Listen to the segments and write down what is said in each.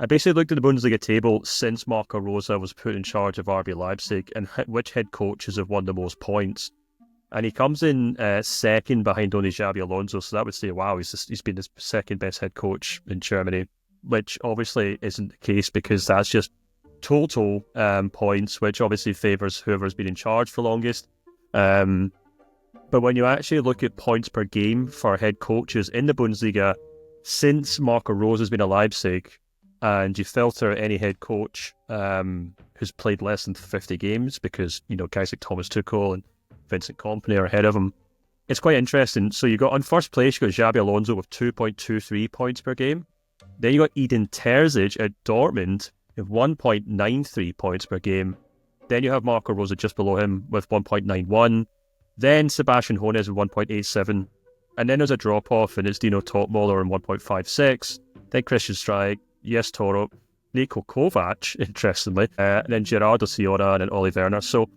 I basically looked at the Bundesliga table since Marco Rose was put in charge of RB Leipzig and which head coaches have won the most points. And he comes in second behind only Xabi Alonso. So that would say, wow, he's been the second best head coach in Germany, which obviously isn't the case because that's just total points, which obviously favours whoever's been in charge for longest. But when you actually look at points per game for head coaches in the Bundesliga, since Marco Rose has been at Leipzig, and you filter any head coach who's played less than 50 games, because, guys like Thomas Tuchel and Vincent Kompany are ahead of him. It's quite interesting. So you got on first place, you got Xabi Alonso with 2.23 points per game. Then you got Edin Terzić at Dortmund with 1.93 points per game. Then you have Marco Rose just below him with 1.91. Then Sebastian Hoeneß with 1.87. And then there's a drop-off, and it's Dino Topmoller in 1.56. Then Christian Streich, Yes Toro, Niko Kovac, interestingly, and then Gerardo Sciorra and then Oli Werner. So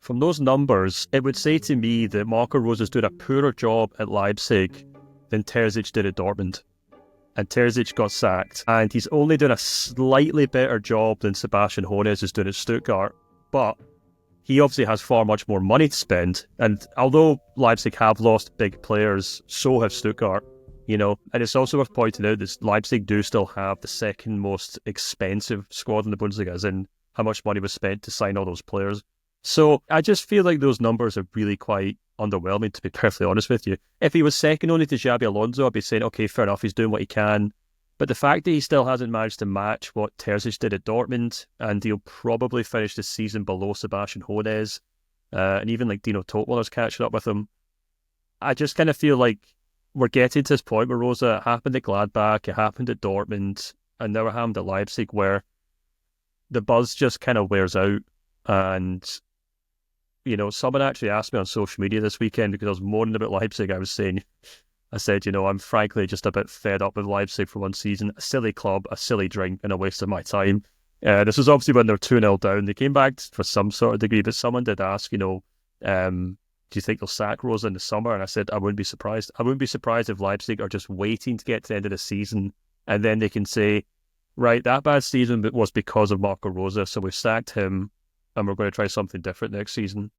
from those numbers, it would say to me that Marco Rose is doing a poorer job at Leipzig than Terzić did at Dortmund. And Terzić got sacked. And he's only doing a slightly better job than Sebastian Hoeneß is doing at Stuttgart. But he obviously has far much more money to spend. And although Leipzig have lost big players, so have Stuttgart. And it's also worth pointing out that Leipzig do still have the second most expensive squad in the Bundesliga, as in how much money was spent to sign all those players. So I just feel like those numbers are really quite underwhelming, to be perfectly honest with you. If he was second only to Xabi Alonso, I'd be saying, okay, fair enough, he's doing what he can. But the fact that he still hasn't managed to match what Terzić did at Dortmund, and he'll probably finish the season below Sebastian Hoeneß, and even like Dino Topmoller's catching up with him, I just kind of feel like we're getting to this point where it happened at Gladbach, it happened at Dortmund, and now it happened at Leipzig, where the buzz just kind of wears out. And, someone actually asked me on social media this weekend because I was moaning about Leipzig. I said, I'm frankly just a bit fed up with Leipzig for one season. A silly club, a silly drink, and a waste of my time. This was obviously when they're 2-0 down. They came back for some sort of degree, but someone did ask, do you think they'll sack Rose in the summer? And I said, I wouldn't be surprised. I wouldn't be surprised if Leipzig are just waiting to get to the end of the season, and then they can say, right, that bad season was because of Marco Rose, so we sacked him, and we're going to try something different next season.